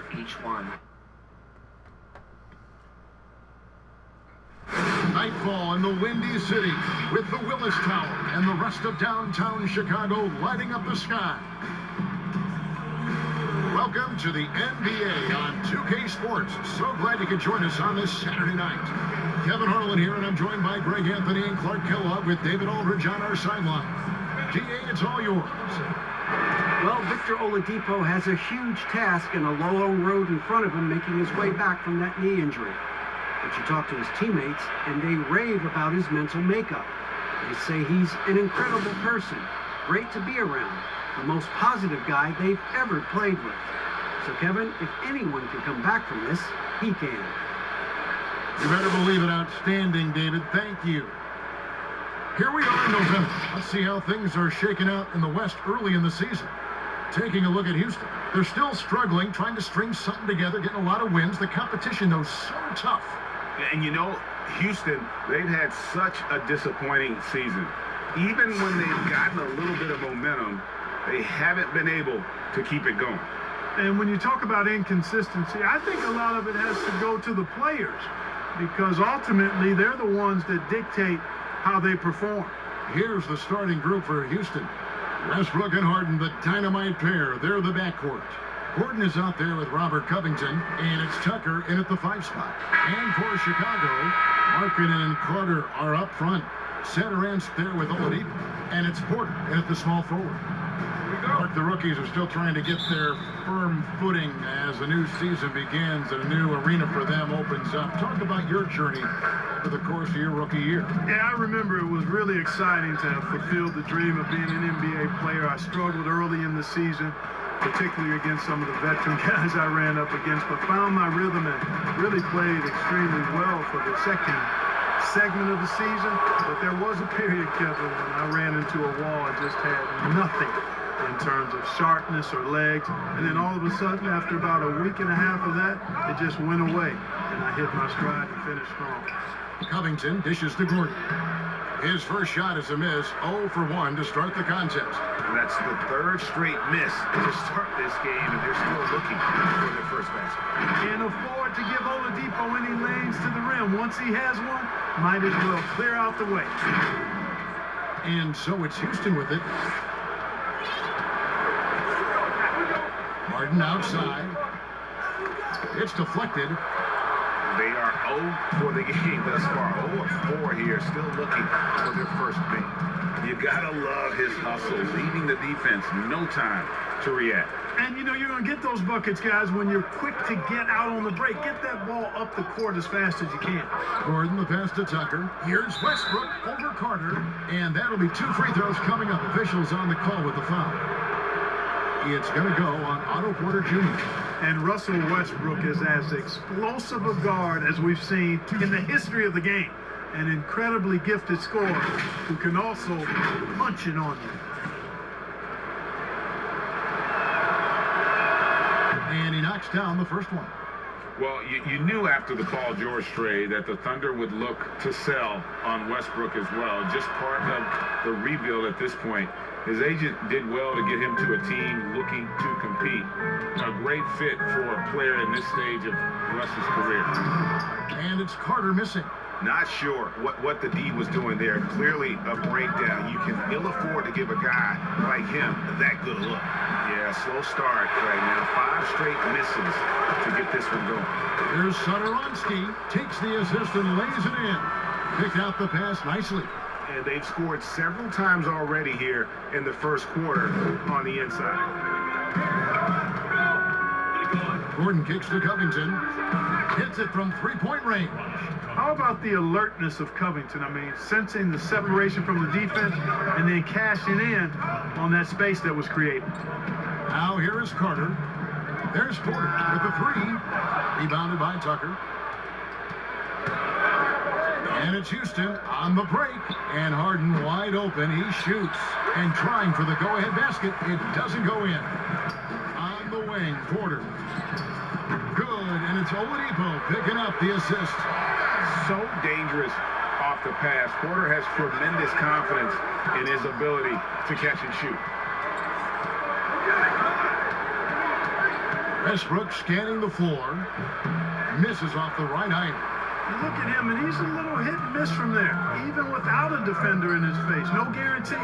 for each one. Nightfall in the Windy City with the Willis Tower and the rest of downtown Chicago lighting up the sky. Welcome to the NBA on 2K Sports. So glad you could join us on this Saturday night. Kevin Harlan here, and I'm joined by Greg Anthony and Clark Kellogg with David Aldridge on our sideline. DA, it's all yours. Well, Victor Oladipo has a huge task and a long road in front of him making his way back from that knee injury. But you talk to his teammates, and they rave about his mental makeup. They say he's an incredible person, great to be around, the most positive guy they've ever played with. So, Kevin, if anyone can come back from this, he can. You better believe it. Outstanding, David. Thank you. Here we are in November. Let's see how things are shaking out in the West early in the season. Taking a look at Houston. They're still struggling, trying to string something together, getting a lot of wins. The competition, though, so tough. And you know, Houston, they've had such a disappointing season. Even when they've gotten a little bit of momentum, they haven't been able to keep it going. And when you talk about inconsistency, I think a lot of it has to go to the players, because ultimately they're the ones that dictate how they perform. Here's the starting group for Houston. Westbrook and Harden, the dynamite pair. They're the backcourt. Gordon is out there with Robert Covington, and it's Tucker in at the 5 spot. And for Chicago, Markkanen and Carter are up front. Satoransky there with Oladipo, and it's Porter in at the small forward. Mark, the rookies are still trying to get their firm footing as the new season begins and a new arena for them opens up. Talk about your journey over the course of your rookie year. Yeah, I remember it was really exciting to have fulfilled the dream of being an NBA player. I struggled early in the season, particularly against some of the veteran guys I ran up against, but found my rhythm and really played extremely well for the second segment of the season. But there was a period, Kevin, when I ran into a wall and just had nothing in terms of sharpness or legs. And then all of a sudden, after about a week and a half of that, it just went away. And I hit my stride and finished strong. Covington dishes to Gordon. His first shot is a miss, 0 for 1 to start the contest. That's the third straight miss to start this game, and they're still looking for their first basket. Can't afford to give Oladipo any lanes to the rim. Once he has one, might as well clear out the way. And so it's Houston with it. Harden outside. It's deflected. They are 0 for the game thus far. 0 of 4 here, still looking for their first win. You gotta love his hustle, leaving the defense no time to react. And you know you're gonna get those buckets, guys, when you're quick to get out on the break. Get that ball up the court as fast as you can. Gordon, the pass to Tucker. Here's Westbrook over Carter, and that'll be 2 free throws coming up. Officials on the call with the foul. It's going to go on Otto Porter Jr. And Russell Westbrook is as explosive a guard as we've seen in the history of the game. An incredibly gifted scorer who can also punch it on you. And he knocks down the first one. Well, you knew after the Paul George trade that the Thunder would look to sell on Westbrook as well. Just part of the rebuild at this point. His agent did well to get him to a team looking to compete. A great fit for a player in this stage of Russ's career. And it's Carter missing. Not sure what the D was doing there. Clearly a breakdown. You can ill afford to give a guy like him that good a look. Yeah, slow start right now. 5 straight misses to get this one going. Here's Satoransky, takes the assist and lays it in. Picked out the pass nicely. And they've scored several times already here in the first quarter on the inside. Gordon kicks to Covington. Hits it from 3-point range. How about the alertness of Covington? I mean, sensing the separation from the defense and then cashing in on that space that was created. Now here is Carter. There's Porter with the 3. Rebounded by Tucker. And it's Houston on the break. And Harden wide open. He shoots. And trying for the go-ahead basket. It doesn't go in. On the wing, Porter. Good. And it's Oladipo picking up the assist. So dangerous off the pass. Porter has tremendous confidence in his ability to catch and shoot. Westbrook scanning the floor. Misses off the right eye. You look at him, and he's a little hit and miss from there, even without a defender in his face. No guarantee.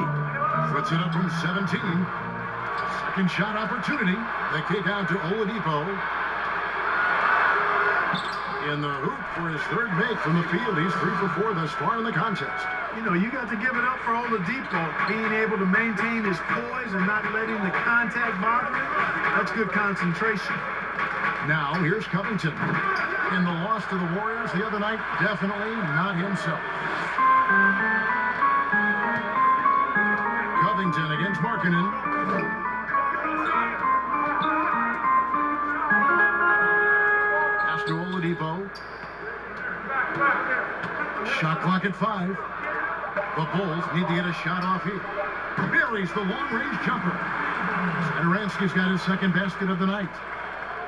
Puts it up from 17. Second shot opportunity. They kick out to Oladipo. In the hoop for his third make from the field. He's 3 for 4 thus far in the contest. You know, you got to give it up for Oladipo, being able to maintain his poise and not letting the contact bother him. That's good concentration. Now, here's Covington. In the loss to the Warriors the other night, definitely not himself. Covington against Markkanen. Pass to Oladipo. Shot clock at 5. The Bulls need to get a shot off here. Buries the long-range jumper. Satoransky's got his second basket of the night.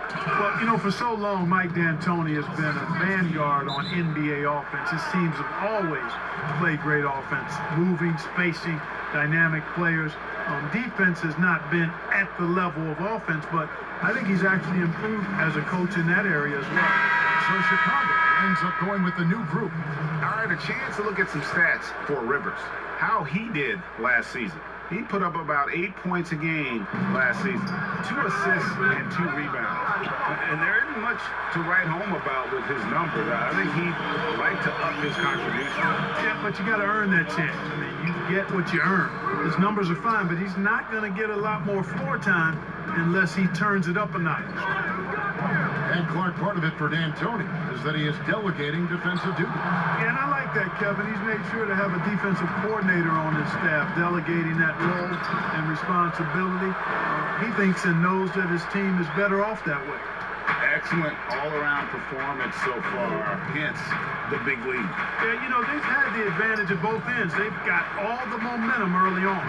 Well, you know, for so long, Mike D'Antoni has been a vanguard on NBA offense. His teams have always played great offense, moving, spacing, dynamic players. Defense has not been at the level of offense, but I think he's actually improved as a coach in that area as well. So Chicago ends up going with the new group. All right, a chance to look at some stats for Rivers. How he did last season. He put up about 8 points a game last season, 2 assists and 2 rebounds. And there isn't much to write home about with his numbers. I think he'd like to up his contribution. Yeah, but you got to earn that chance. I mean, you get what you earn. His numbers are fine, but he's not going to get a lot more floor time unless he turns it up a notch. And Clark, part of it for D'Antoni is that he is delegating defensive duty. Yeah, and I like that, Kevin. He's made sure to have a defensive coordinator on his staff, delegating that role and responsibility. He thinks and knows that his team is better off that way. Excellent all-around performance so far, hence the big lead. Yeah, you know, they've had the advantage at both ends. They've got all the momentum early on.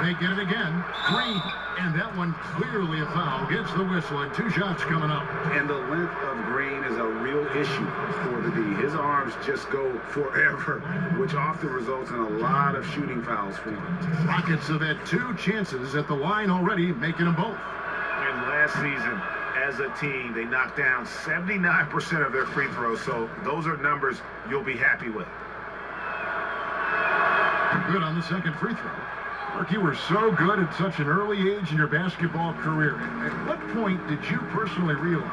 They get it again. Green. And that one clearly a foul. Gets the whistle and 2 shots coming up. And the length of Green is a real issue for the D. His arms just go forever, which often results in a lot of shooting fouls for him. Rockets have had 2 chances at the line already, making them both. And last season, as a team, they knocked down 79% of their free throws, so those are numbers you'll be happy with. Good on the second free throw. Mark, you were so good at such an early age in your basketball career. At what point did you personally realize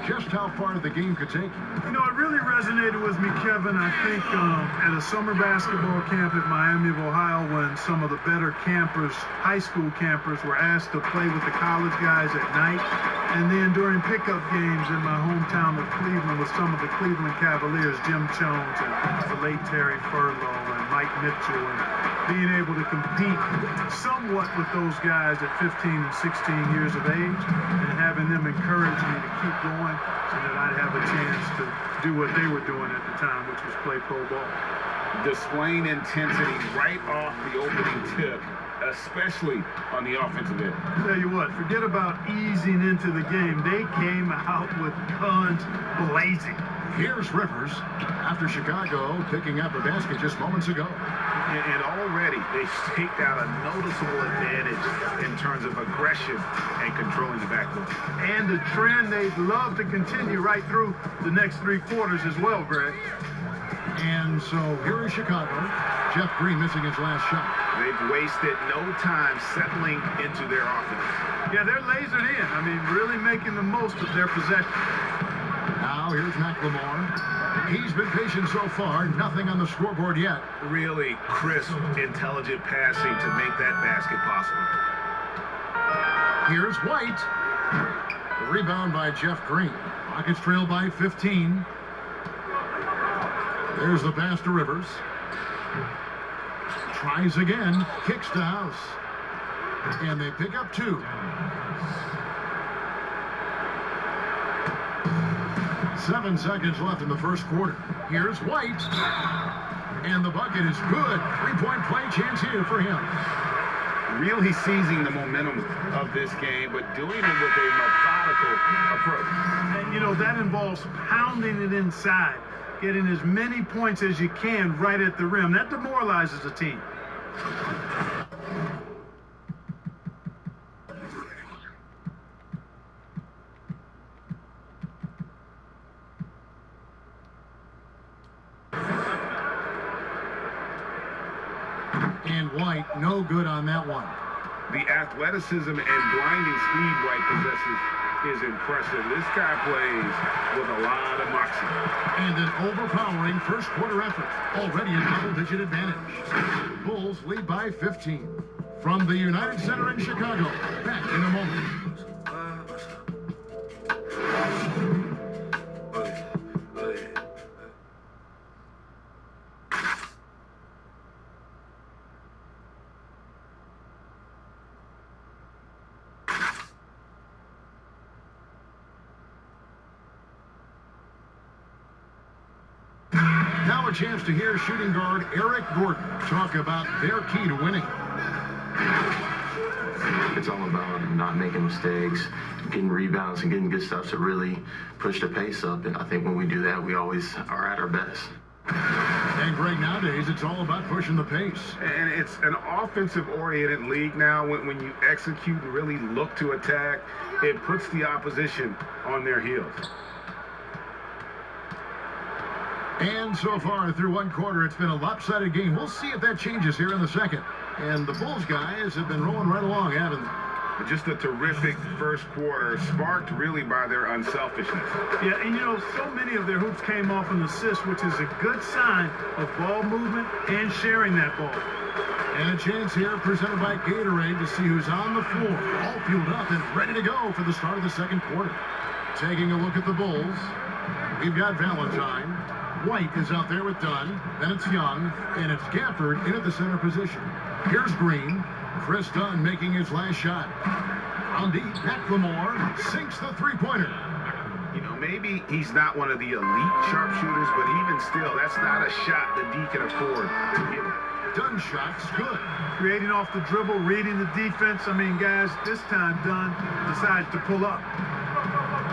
just how far the game could take you? You know, it really resonated with me, Kevin, I think at a summer basketball camp at Miami of Ohio when some of the better campers, high school campers, were asked to play with the college guys at night. And then during pickup games in my hometown of Cleveland with some of the Cleveland Cavaliers, Jim Jones and the late Terry Furlow and Mike Mitchell, and being able to compete somewhat with those guys at 15 and 16 years of age and having them encourage me to keep going so that I'd have a chance to do what they were doing at the time, which was play pro ball. Displaying intensity right off the opening tip, especially on the offensive end. Tell you what, forget about easing into the game. They came out with guns blazing. Here's Rivers after Chicago picking up a basket just moments ago. And already they've staked out a noticeable advantage in terms of aggression and controlling the backcourt. And a trend they'd love to continue right through the next 3 quarters as well, Greg. And so here is Chicago. Jeff Green missing his last shot. They've wasted no time settling into their offense. Yeah, they're lasered in. I mean, really making the most of their possession. Now here's McLemore. He's been patient so far. Nothing on the scoreboard yet. Really crisp, intelligent passing to make that basket possible. Here's White. The rebound by Jeff Green. Rockets trail by 15. There's the pass to Rivers. Tries again. Kicks to House. And they pick up 2. 7 seconds left in the first quarter. Here's White. And the bucket is good. 3-point play chance here for him. Really seizing the momentum of this game, but doing it with a methodical approach. And, you know, that involves pounding it inside, getting as many points as you can right at the rim. That demoralizes a team. White, no good on that one. The athleticism and blinding speed White possesses is impressive. This guy plays with a lot of moxie. And an overpowering first quarter effort. Already a double-digit advantage. Bulls lead by 15. From the United Center in Chicago. Back in a moment. Now a chance to hear shooting guard Eric Gordon talk about their key to winning. It's all about not making mistakes, getting rebounds, and getting good stuff to really push the pace up. And I think when we do that, we always are at our best. And Greg, nowadays, it's all about pushing the pace. And it's an offensive-oriented league now. When you execute and really look to attack, it puts the opposition on their heels. And so far, through one quarter, it's been a lopsided game. We'll see if that changes here in the second. And the Bulls guys have been rolling right along, haven't they? Just a terrific first quarter, sparked really by their unselfishness. Yeah, and so many of their hoops came off an assist, which is a good sign of ball movement and sharing that ball. And a chance here presented by Gatorade to see who's on the floor. All fueled up and ready to go for the start of the second quarter. Taking a look at the Bulls, we've got Valentine. White is out there with Dunn. Then it's Young, and it's Gafford in at the center position. Here's Green. Chris Dunn making his last shot. On deep, McLemore sinks the three-pointer. Maybe he's not one of the elite sharpshooters, but even still, that's not a shot that D can afford to give. Dunn's shot's good. Creating off the dribble, reading the defense. I mean, guys, this time Dunn decides to pull up.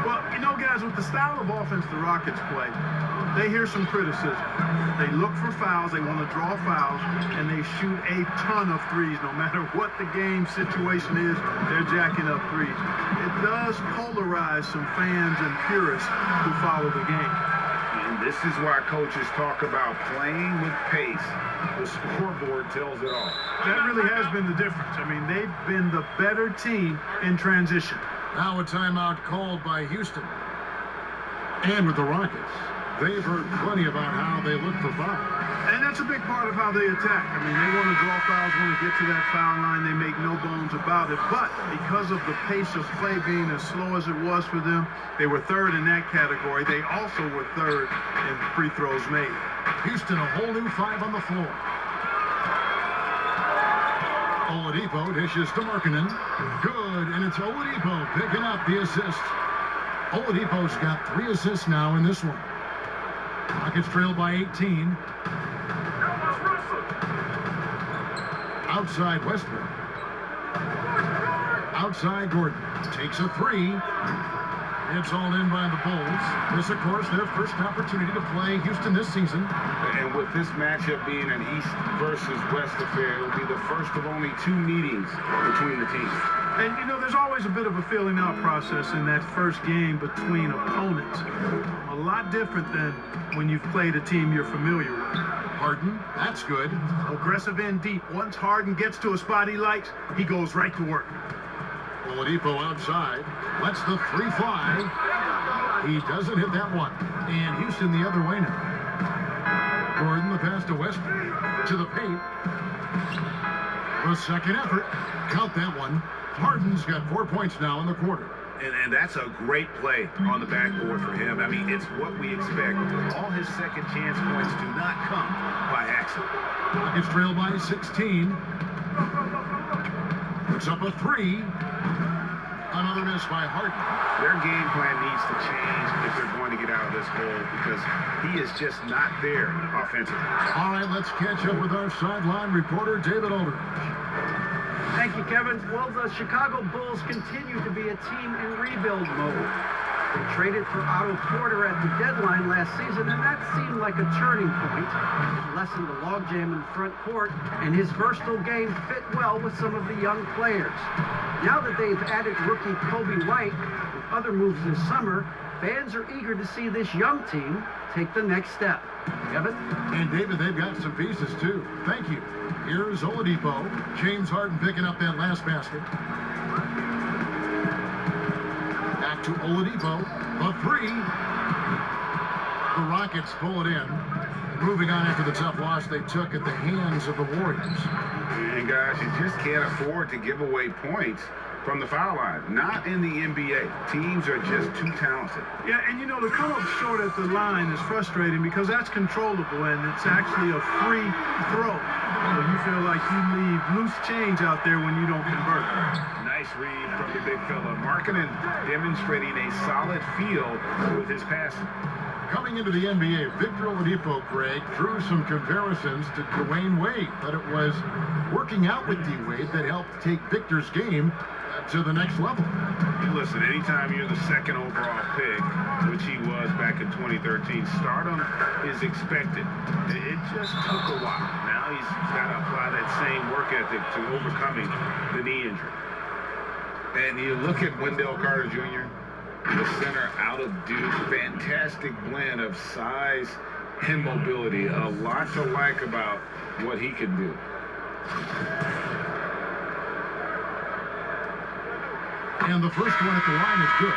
Well, guys, with the style of offense the Rockets play, they hear some criticism. They look for fouls, they want to draw fouls, and they shoot a ton of threes. No matter what the game situation is, they're jacking up threes. It does polarize some fans and purists who follow the game. And this is why coaches talk about playing with pace. The scoreboard tells it all. That really has been the difference. I mean, they've been the better team in transition. Now a timeout called by Houston. And with the Rockets, they've heard plenty about how they look for fouls. And that's a big part of how they attack. I mean, they want to draw fouls, want to get to that foul line. They make no bones about it. But because of the pace of play being as slow as it was for them, they were third in that category. They also were third in free throws made. Houston, a whole new 5 on the floor. Oladipo dishes to Markkanen. Good, and it's Oladipo picking up the assist. Oladipo's got 3 assists now in this one. Rockets trail by 18. Outside Westbrook. Outside Gordon. Takes a 3. It's all in by the Bulls. This, of course, their first opportunity to play Houston this season. And with this matchup being an East versus West affair, it'll be the first of only 2 meetings between the teams. And, there's always a bit of a feeling out process in that first game between opponents. A lot different than when you've played a team you're familiar with. Harden, that's good. Aggressive and deep. Once Harden gets to a spot he likes, he goes right to work. Oladipo outside, lets the 3 fly. He doesn't hit that one. And Houston the other way now. Gordon, the pass to Westbrook, to the paint. The second effort, count that one. Harden's got 4 points now in the quarter. And that's a great play on the backboard for him. I mean, it's what we expect. All his second chance points do not come by accident. Rockets trail by 16. Puts up a 3. Another miss by Harden. Their game plan needs to change if they're going to get out of this hole because he is just not there offensively. All right, let's catch up with our sideline reporter, David Aldridge. Thank you, Kevin. Well, the Chicago Bulls continue to be a team in rebuild mode. They traded for Otto Porter at the deadline last season, and that seemed like a turning point. It lessened the logjam in front court, and his versatile game fit well with some of the young players. Now that they've added rookie Kobe White, with other moves this summer, fans are eager to see this young team take the next step. Kevin? And David, they've got some pieces too. Thank you. Here's Oladipo. James Harden picking up that last basket. Back to Oladipo. The three. The Rockets pull it in. Moving on after the tough loss they took at the hands of the Warriors. And guys, you just can't afford to give away points from the foul line. Not in the NBA. Teams are just too talented. Yeah, and you know, to come up short at the line is frustrating because that's controllable and it's actually a free throw. So you feel like you leave loose change out there when you don't convert. Nice read from the big fella. Markkanen demonstrating a solid feel with his passing. Coming into the NBA, Victor Oladipo, Greg, drew some comparisons to Dwayne Wade, but it was working out with D-Wade that helped take Victor's game to the next level. Listen, anytime you're the second overall pick, which he was back in 2013, stardom is expected. It just took a while. Now he's got to apply that same work ethic to overcoming the knee injury. And you look at Wendell Carter Jr., the center out of Duke, fantastic blend of size and mobility. A lot to like about what he can do. And the first one at the line is good.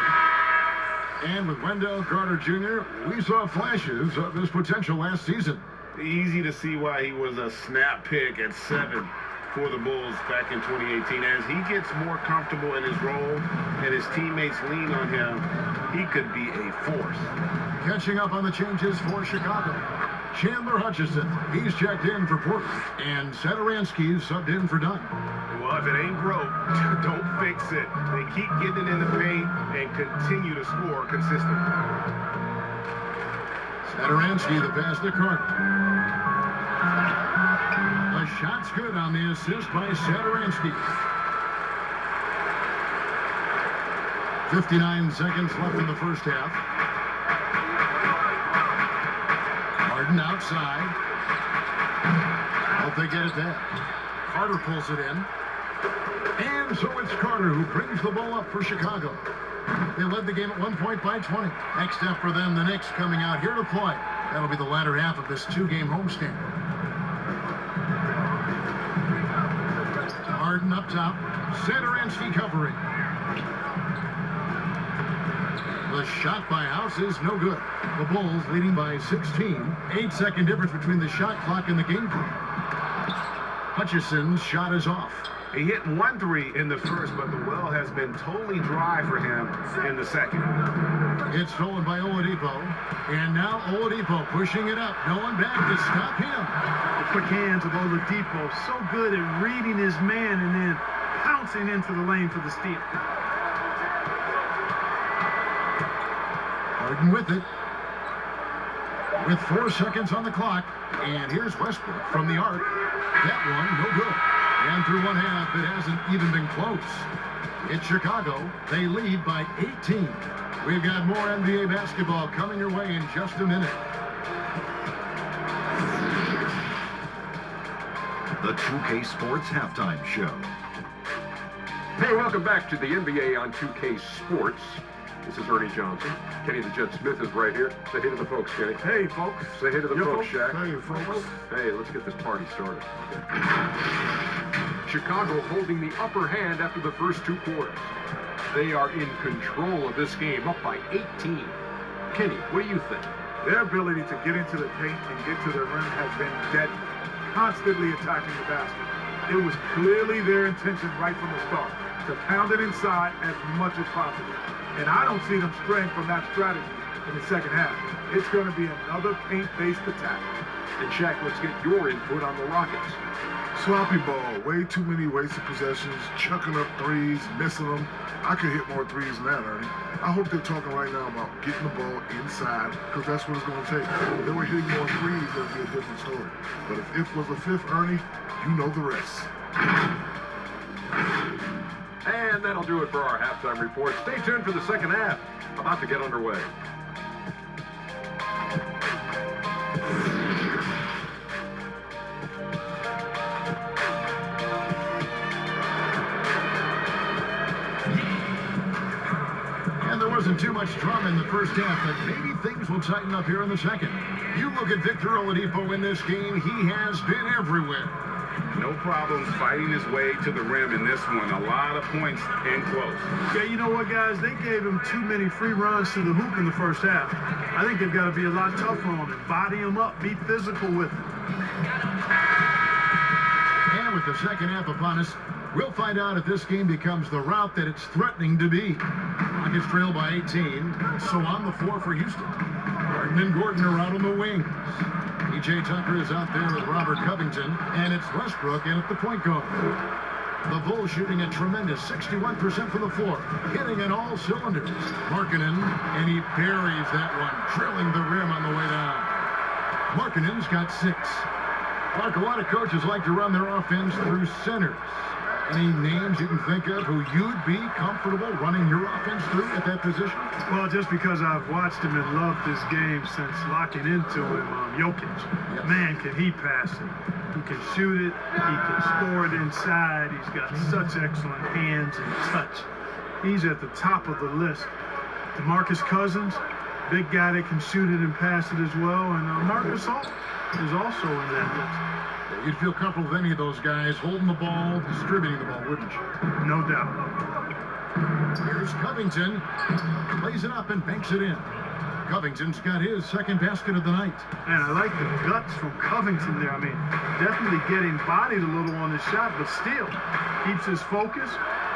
And with Wendell Carter Jr., we saw flashes of his potential last season. Easy to see why he was a snap pick at 7 for the Bulls back in 2018. As he gets more comfortable in his role and his teammates lean on him, he could be a force. Catching up on the changes for Chicago. Chandler Hutchison, he's checked in for Portland, and Satoransky subbed in for Dunn. Well, if it ain't broke, don't fix it. They keep getting in the paint and continue to score consistently. Satoransky, the pass to Carter. The shot's good on the assist by Satoransky. 59 seconds left in the first half. Harden outside. Hope they get it back. Carter pulls it in. And so it's Carter who brings the ball up for Chicago. They led the game at 1 point by 20. Next step for them, the Knicks coming out here to play. That'll be the latter half of this two-game homestand. Harden up top. Satoransky covering. The shot by House is no good. The Bulls leading by 16. 8-second difference between the shot clock and the game clock. Hutchison's shot is off. He hit 1 3 in the first, but the well has been totally dry for him in the second. It's stolen by Oladipo. And now Oladipo pushing it up. No one back to stop him. The quick hands of Oladipo, so good at reading his man and then pouncing into the lane for the steal. Harden with it. With 4 seconds on the clock. And here's Westbrook from the arc. That one, no good. And through one half, it hasn't even been close. It's Chicago. They lead by 18. We've got more NBA basketball coming your way in just a minute. The 2K Sports Halftime Show. Hey, welcome back to the NBA on 2K Sports. This is Ernie Johnson. Kenny the Jet Smith is right here. Say hey to the folks, Kenny. Hey, folks. Say hey to the folks, Shaq. Hey, folks. Hey, let's get this party started. Chicago holding the upper hand after the first 2 quarters. They are in control of this game, up by 18. Kenny, what do you think? Their ability to get into the paint and get to the rim has been deadly, constantly attacking the basket. It was clearly their intention right from the start to pound it inside as much as possible. And I don't see them straying from that strategy in the second half. It's going to be another paint-based attack. And Shaq, let's get your input on the Rockets. Sloppy ball, way too many wasted possessions, chucking up threes, missing them. I could hit more threes than that, Ernie. I hope they're talking right now about getting the ball inside, because that's what it's going to take. If they were hitting more threes, that would be a different story. But if was a fifth, Ernie, you know the rest. And that'll do it for our halftime report. Stay tuned for the second half. About to get underway. much drama in the first half, but maybe things will tighten up here in the second. You look at Victor Oladipo in this game, he has been everywhere. No problems fighting his way to the rim in this one. A lot of points in close. Yeah, you know what, guys? They gave him too many free runs to the hoop in the first half. I think they've got to be a lot tougher on him. Body him up. Be physical with him. And with the second half upon us, we'll find out if this game becomes the rout that it's threatening to be. Rockets trail by 18, so on the floor for Houston. Harden and Gordon are out on the wings. P.J. Tucker is out there with Robert Covington, and it's Westbrook in at the point guard. The Bulls shooting a tremendous 61% from the floor, hitting in all cylinders. Markkanen, and he buries that one, drilling the rim on the way down. Markkanen's got 6. Mark, a lot of coaches like to run their offense through centers. Any names you can think of who you'd be comfortable running your offense through at that position? Well, just because I've watched him and loved this game since locking into him, Jokic. Yes. Man, can he pass it. He can shoot it. He can score it inside. He's got such excellent hands and touch. He's at the top of the list. DeMarcus Cousins, big guy that can shoot it and pass it as well. And Marcus Gasol is also in that list. You'd feel comfortable with any of those guys holding the ball, distributing the ball, wouldn't you? No doubt. Here's Covington. Plays it up and banks it in. Covington's got his second basket of the night. And I like the guts from Covington there. I mean, definitely getting bodied a little on his shot, but still keeps his focus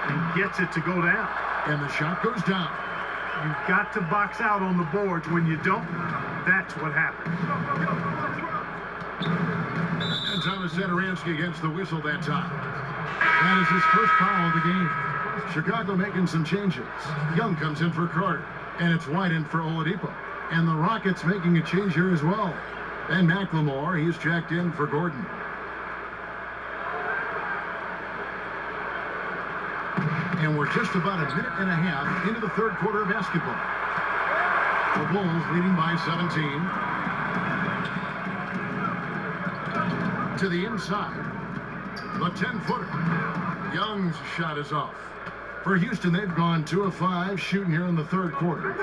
and gets it to go down. And the shot goes down. You've got to box out on the boards. When you don't, that's what happens. And Thomas Satoransky against the whistle that time. That is his first foul of the game. Chicago making some changes. Young comes in for Carter, and it's White in for Oladipo. And the Rockets making a change here as well. And McLemore, he's checked in for Gordon. And we're just about a minute and a half into the third quarter of basketball. The Bulls leading by 17. To the inside, the 10-footer. Young's shot is off. For Houston, they've gone 2 of 5 shooting here in the third quarter.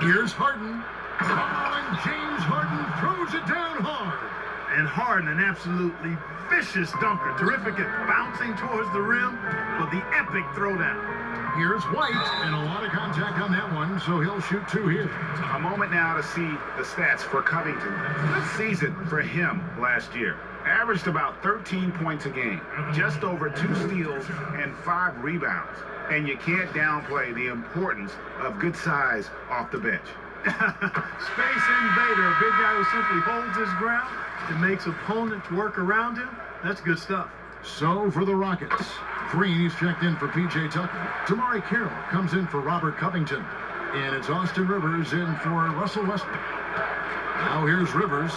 Here's Harden. Oh, and James Harden throws it down hard. And Harden, an absolutely vicious dunker. Terrific at bouncing towards the rim, but the epic throwdown. Here's White, and a lot of contact on that one, so he'll shoot 2 here. A moment now to see the stats for Covington. Good season for him last year. Averaged about 13 points a game, just over 2 steals and 5 rebounds. And you can't downplay the importance of good size off the bench. Space invader, a big guy who simply holds his ground and makes opponents work around him. That's good stuff. So for the Rockets, Green, he's checked in for P.J. Tucker. Tamari Carroll comes in for Robert Covington. And it's Austin Rivers in for Russell Westbrook. Now here's Rivers.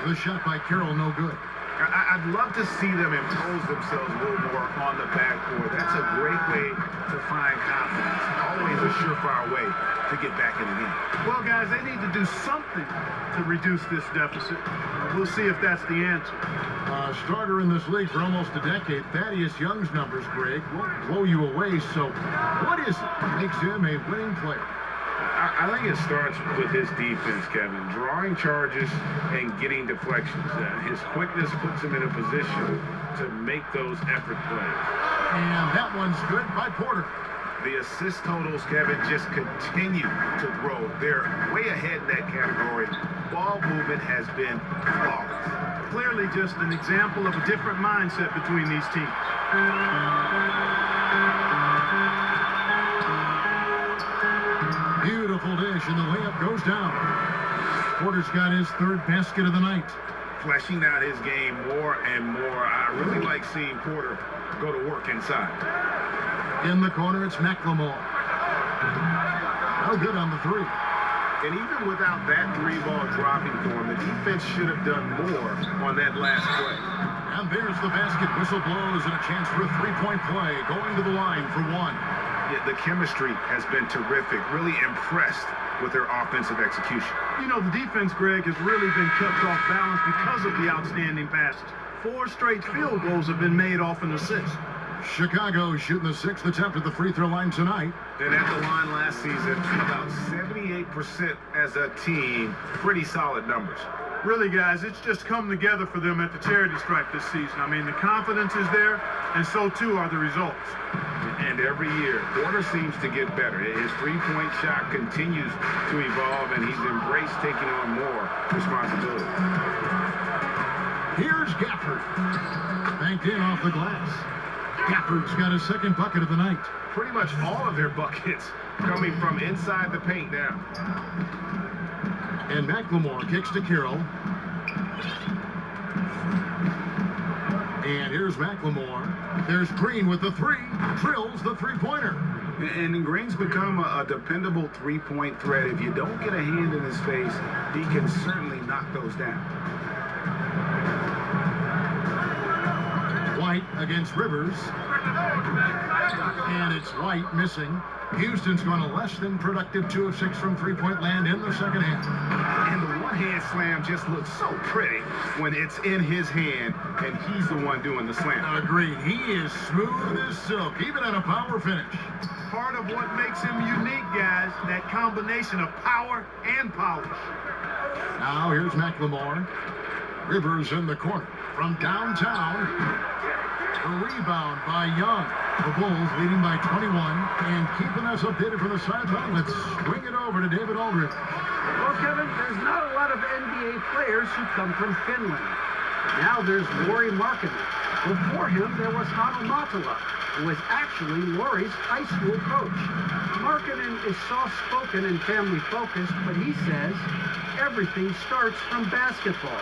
The shot by Carroll, no good. I'd love to see them impose themselves a little more on the backboard. That's a great way to find confidence. Always a surefire way to get back in the game. Well, guys, they need to do something to reduce this deficit. We'll see if that's the answer. Starter in this league for almost a decade. Thaddeus Young's numbers, Greg, won't blow you away. So what is it that makes him a winning player? I think it starts with his defense, Kevin. Drawing charges and getting deflections. His quickness puts him in a position to make those effort plays. And that one's good by Porter. The assist totals, Kevin, just continue to grow. They're way ahead in that category. Ball movement has been flawless. Clearly just an example of a different mindset between these teams. Beautiful dish, and the layup goes down. Porter's got his third basket of the night. Fleshing out his game more and more. I really like seeing Porter go to work inside. In the corner, it's McLemore. No good on the 3. And even without that 3-ball dropping for him, the defense should have done more on that last play. And there's the basket. Whistle blows and a chance for a 3-point play. Going to the line for 1. Yeah, the chemistry has been terrific. Really impressed with their offensive execution. You know, the defense, Greg, has really been kept off balance because of the outstanding passes. 4 straight field goals have been made off an assist. Chicago shooting the 6th attempt at the free throw line tonight. And at the line last season, about 78% as a team. Pretty solid numbers. Really, guys, it's just come together for them at the charity stripe this season. I mean, the confidence is there, and so too are the results. And every year, Porter seems to get better. His three-point shot continues to evolve, and he's embraced taking on more responsibility. Here's Gafford. Banked in off the glass. Gafford's got his second bucket of the night. Pretty much all of their buckets coming from inside the paint now. And McLemore kicks to Carroll. And here's McLemore. There's Green with the three. Drills the three-pointer. And Green's become a dependable three-point threat. If you don't get a hand in his face, he can certainly knock those down. White against Rivers. And it's White missing. Houston's going to less than productive 2 of 6 from three-point land in the second half. And the one-hand slam just looks so pretty when it's in his hand and he's the one doing the slam. Agreed. He is smooth as silk, even at a power finish. Part of what makes him unique, guys, that combination of power and polish. Now here's McLemore. Rivers in the corner from downtown. A rebound by Young. The Bulls leading by 21 and keeping us updated from the sideline. Let's swing it over to David Aldridge. Well, Kevin, there's not a lot of NBA players who come from Finland. Now there's Lauri Markkanen. Before him, there was Hannu Matala, who was actually Lauri's high school coach. Markkanen is soft-spoken and family-focused, but he says everything starts from basketball.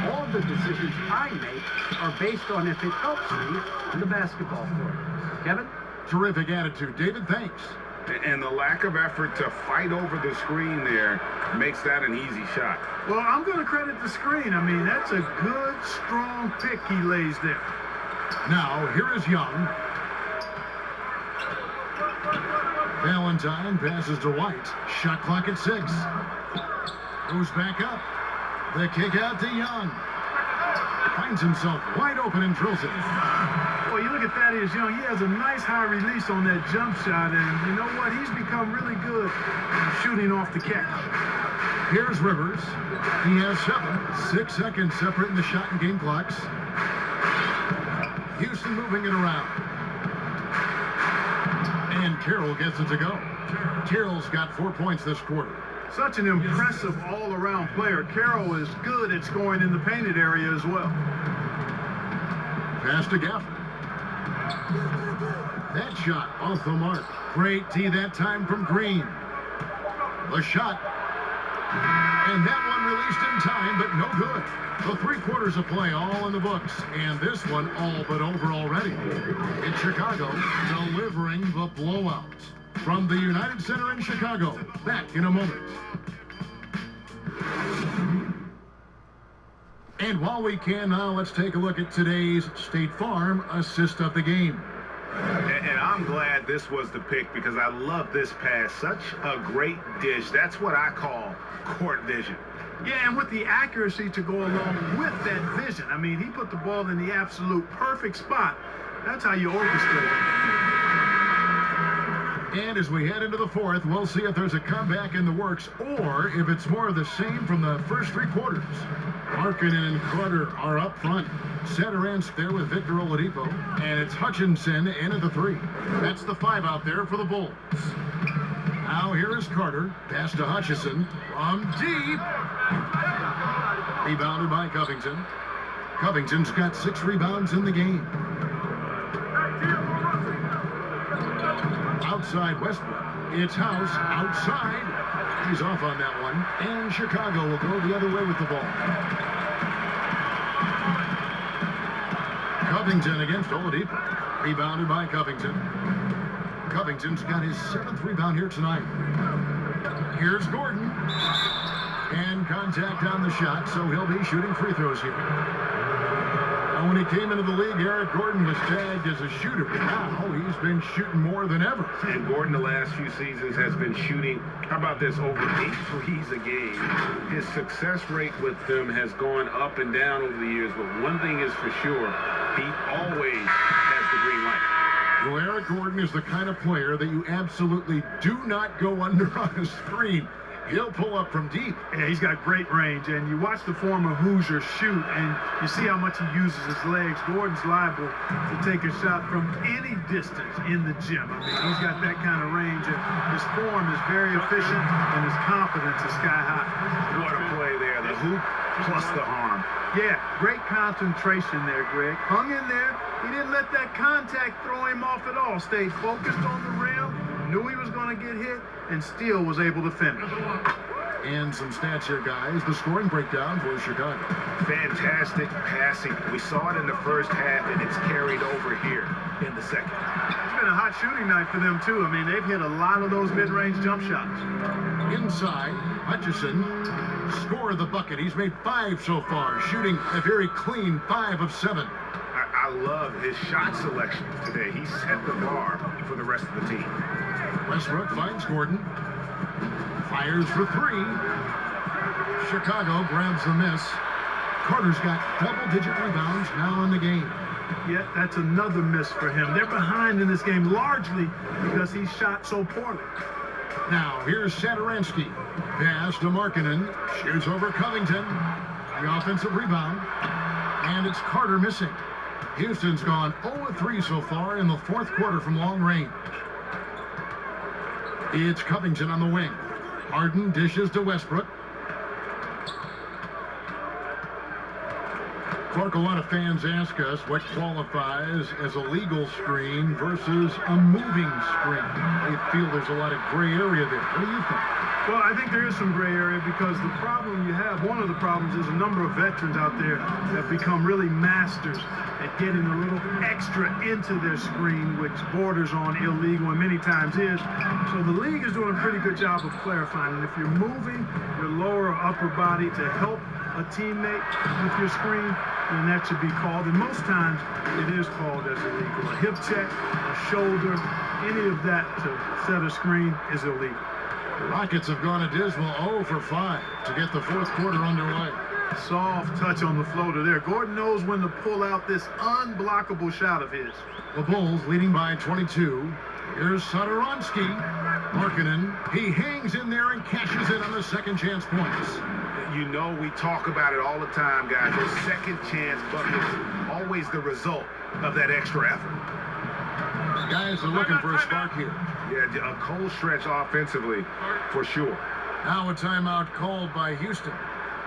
All the decisions I make are based on if it helps me on the basketball court. Kevin? Terrific attitude. David, thanks. And the lack of effort to fight over the screen there makes that an easy shot. Well, I'm going to credit the screen. I mean, that's a good, strong pick he lays there. Now, here is Young. Valentine passes to White. Shot clock at 6. Goes back up. The kick out to Young. Finds himself wide open and drills it. Well, you look at Thaddeus Young, he has a nice high release on that jump shot, and you know what? He's become really good shooting off the catch. Here's Rivers. He has 7. 6 seconds separating the shot and game clocks. Houston moving it around. And Carroll gets it to go. Carroll's got 4 points this quarter. Such an impressive all-around player. Carroll is good at scoring in the painted area as well. Pass to Gafford. That shot off the mark. Great D that time from Green. The shot. And that one released in time, but no good. The 3 quarters of play all in the books. And this one all but over already. In Chicago, delivering the blowout. From the United Center in Chicago. Back in a moment. And while we can now, let's take a look at today's State Farm assist of the game. And I'm glad this was the pick because I love this pass. Such a great dish. That's what I call court vision. Yeah, and with the accuracy to go along with that vision. I mean, he put the ball in the absolute perfect spot. That's how you orchestrate it. And as we head into the 4th, we'll see if there's a comeback in the works or if it's more of the same from the first 3 quarters. Markkanen and Carter are up front. Satoransky there with Victor Oladipo. And it's Hutchinson in at the 3. That's the 5 out there for the Bulls. Now here is Carter. Pass to Hutchinson from deep. Rebounded by Covington. Covington's got 6 rebounds in the game. Outside Westbrook. It's House outside. He's off on that one. And Chicago will go the other way with the ball. Covington against Oladipo. Rebounded by Covington. Covington's got his 7th rebound here tonight. Here's Gordon. And contact on the shot, so he'll be shooting free throws here. And when he came into the league, Eric Gordon was tagged as a shooter. Now he's been shooting more than ever. And Gordon the last few seasons has been shooting, how about this, over 8 threes a game. His success rate with them has gone up and down over the years, but one thing is for sure, he always has the green light. Well, Eric Gordon is the kind of player that you absolutely do not go under on a screen. He'll pull up from deep. Yeah, he's got great range, and you watch the former Hoosier shoot, and you see how much he uses his legs. Gordon's liable to take a shot from any distance in the gym. I mean, he's got that kind of range, and his form is very efficient, and his confidence is sky high. What a play there. The hoop plus the harm. Yeah, great concentration there, Greg. Hung in there. He didn't let that contact throw him off at all. Stayed focused on the rim, knew he was going to get hit, and still was able to finish. And some stats here, guys. The scoring breakdown for Chicago. Fantastic passing. We saw it in the first half, and it's carried over here in the second. It's been a hot shooting night for them, too. I mean, they've hit a lot of those mid-range jump shots. Inside, Hutchison scored the bucket. He's made 5 so far, shooting a very clean 5 of 7. I love his shot selection today. He set the bar for the rest of the team. Westbrook finds Gordon. Fires for 3. Chicago grabs the miss. Carter's got double-digit rebounds now in the game. Yeah, that's another miss for him. They're behind in this game largely because he shot so poorly. Now, here's Satoransky. Pass to Markkanen. Shoots over Covington. The offensive rebound. And it's Carter missing. Houston's gone 0-3 so far in the 4th quarter from long range. It's Covington on the wing. Harden dishes to Westbrook. Clark, a lot of fans ask us what qualifies as a legal screen versus a moving screen. They feel there's a lot of gray area there. What do you think? Well, I think there is some gray area because the problem you have, one of the problems is a number of veterans out there have become really masters at getting a little extra into their screen, which borders on illegal and many times is. So the league is doing a pretty good job of clarifying. And if you're moving your lower or upper body to help a teammate with your screen, then that should be called. And most times it is called as illegal. A hip check, a shoulder, any of that to set a screen is illegal. The Rockets have gone a dismal 0 for 5 to get the 4th quarter underway. Soft touch on the floater there. Gordon knows when to pull out this unblockable shot of his. The Bulls leading by 22. Here's Satoransky. Markkanen, he hangs in there and cashes in on the second chance points. You know, we talk about it all the time, guys. Those second chance buckets, always the result of that extra effort. Guys are looking for a spark here. Yeah, a cold stretch offensively, for sure. Now a timeout called by Houston.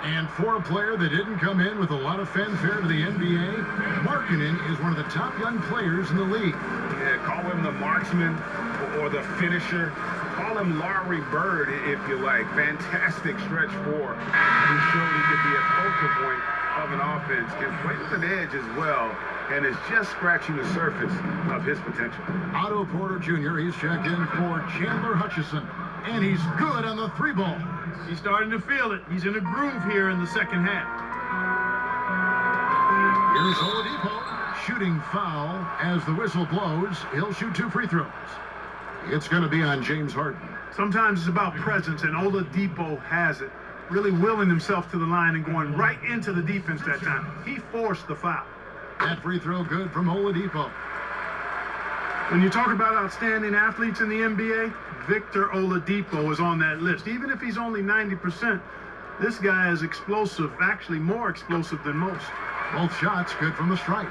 And for a player that didn't come in with a lot of fanfare to the NBA, Markkanen is one of the top young players in the league. Yeah, call him the marksman or the finisher. Call him Larry Bird, if you like. Fantastic stretch 4. He showed he could be a focal point of an offense, can play with an edge as well, and is just scratching the surface of his potential. Otto Porter Jr., he's checked in for Chandler Hutchison, and he's good on the 3-ball. He's starting to feel it. He's in a groove here in the second half. Here's Oladipo, shooting foul as the whistle blows. He'll shoot 2 free throws. It's going to be on James Harden. Sometimes it's about presence, and Oladipo has it. Really willing himself to the line and going right into the defense that time. He forced the foul. That free throw good from Oladipo. When you talk about outstanding athletes in the NBA, Victor Oladipo is on that list. Even if he's only 90%, this guy is explosive, actually more explosive than most. Both shots good from the stripe.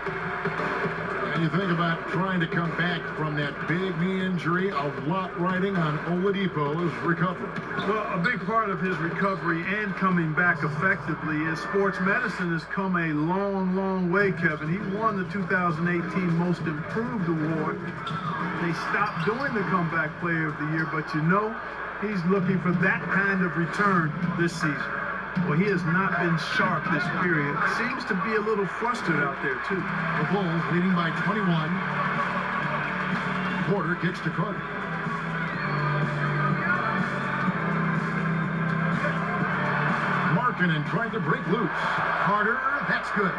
And you think about trying to come back from that big knee injury, a lot riding on Oladipo's recovery. Well, a big part of his recovery and coming back effectively is sports medicine has come a long, long way, Kevin. He won the 2018 Most Improved Award. They stopped doing the Comeback Player of the Year, but you know, he's looking for that kind of return this season. Well, he has not been sharp this period. Seems to be a little flustered out there, too. The Bulls leading by 21. Porter kicks to Carter. Markkanen tried to break loose. Carter, that's good.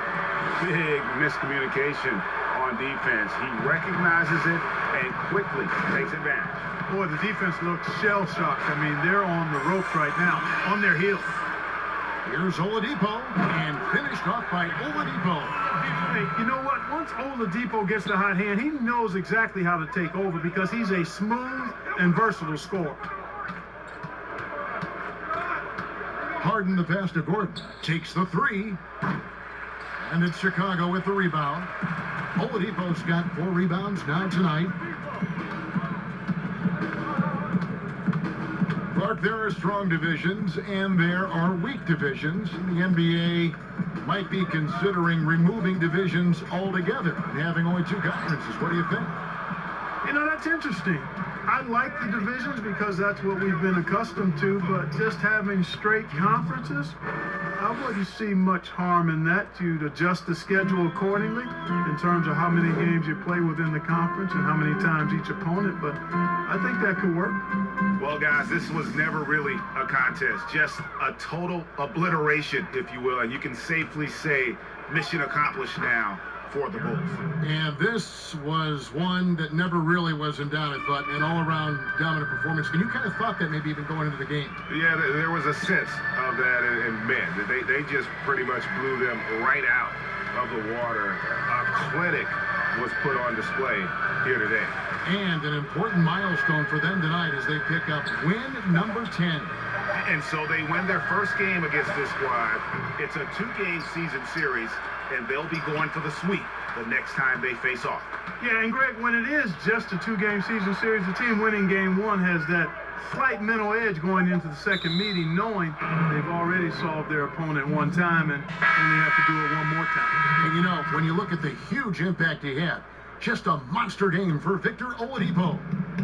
Big miscommunication on defense. He recognizes it and quickly takes advantage. Boy, the defense looks shell-shocked. I mean, they're on the ropes right now, on their heels. Here's Oladipo, and finished off by Oladipo. Hey, you know what? Once Oladipo gets the hot hand, he knows exactly how to take over because he's a smooth and versatile scorer. Harden the pass to Gordon. Takes the three. And it's Chicago with the rebound. Oladipo's got 4 rebounds now tonight. Clark, there are strong divisions and there are weak divisions. The NBA might be considering removing divisions altogether and having only 2 conferences. What do you think? You know, that's interesting. I like the divisions because that's what we've been accustomed to, but just having straight conferences, I wouldn't see much harm in that. You'd adjust the schedule accordingly in terms of how many games you play within the conference and how many times each opponent, but I think that could work. Well, guys, this was never really a contest, just a total obliteration, if you will, and you can safely say mission accomplished now for the Bulls. And this was one that never really was in doubt, I thought, an all-around dominant performance. And you kind of thought that maybe even going into the game. Yeah, there was a sense of that in men. They just pretty much blew them right out of the water. A clinic was put on display here today. And an important milestone for them tonight as they pick up win number 10. And so they win their first game against this squad. It's a 2-game season series, and they'll be going for the sweep the next time they face off. Yeah, and Greg, when it is just a 2-game season series, the team winning game 1 has that slight mental edge going into the second meeting, knowing they've already solved their opponent one time and only have to do it one more time. And you know, when you look at the huge impact he had, just a monster game for Victor Oladipo.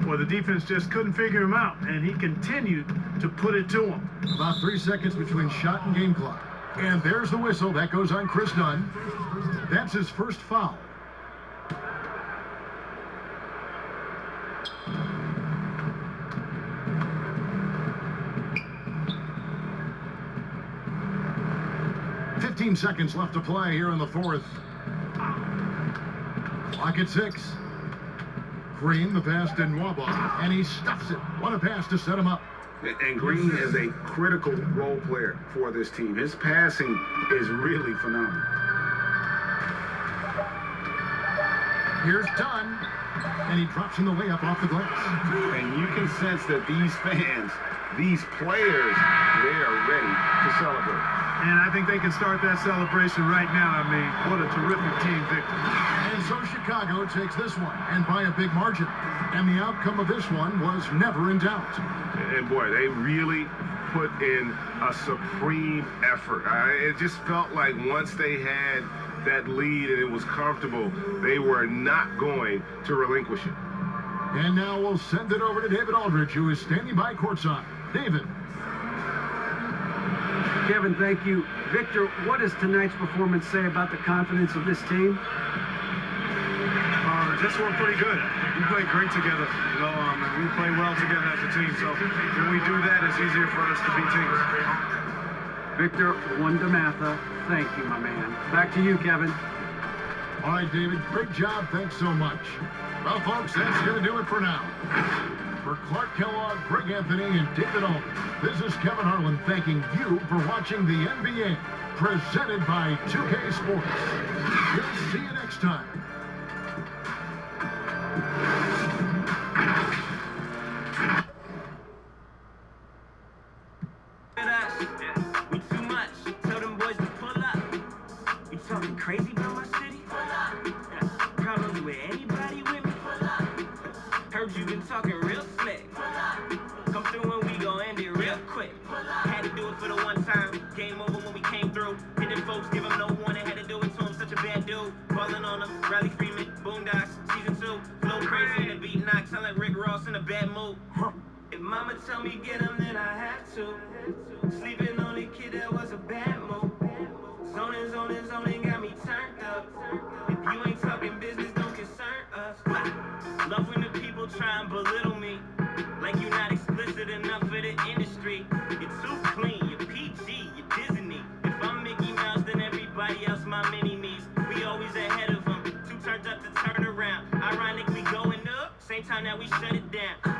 Well, the defense just couldn't figure him out, and he continued to put it to him. About 3 seconds between shot and game clock. And there's the whistle. That goes on Chris Dunn. That's his first foul. Seconds left to play here in the 4th. Clock at 6. Green, the pass to Nwaba, and he stuffs it. What a pass to set him up. And Green is a critical role player for this team. His passing is really phenomenal. Here's Dunn, and he drops in the layup off the glass. And you can sense that these fans, these players, they are ready to celebrate. And I think they can start that celebration right now. I mean, what a terrific team victory. And so Chicago takes this one, and by a big margin. And the outcome of this one was never in doubt. And boy, they really put in a supreme effort. It just felt like once they had that lead and it was comfortable, they were not going to relinquish it. And now we'll send it over to David Aldridge, who is standing by courtside. David. Kevin, thank you. Victor, what does tonight's performance say about the confidence of this team? Just we're pretty good. We play great together, you know, and we play well together as a team. So when we do that, it's easier for us to beat teams. Victor Wembanyama, thank you, my man. Back to you, Kevin. All right, David, great job. Thanks so much. Well, folks, that's going to do it for now. For Clark Kellogg, Greg Anthony, and David Aldridge, this is Kevin Harlan thanking you for watching the NBA, presented by 2K Sports. We'll see you next time. We too much. Tell them boys to pull up. You talking crazy about my city? Problems with anybody with me? Heard you been talking real slick. Come through and we gon' end it real quick. Had to do it for the one time. Game over when we came through. Hit them folks, give them no warning. Had to do it to him, such a bad dude. Ballin' on them, Riley Freeman, Boondocks, season 2. Flow crazy in the beat knock, sound like Rick Ross in a bad mood. If mama tell me get him, then I had to. Sleeping on a kid, that was a bad move. Zoning, got me turned up. If you ain't talking business, don't concern us. Love when the people try and belittle me. Like you're not explicit enough for the industry. You're too clean, you're PG, you're Disney. If I'm Mickey Mouse, then everybody else my mini-me's. We always ahead of them. 2 turns up to turn around. Ironically going up, same time that we shut it down.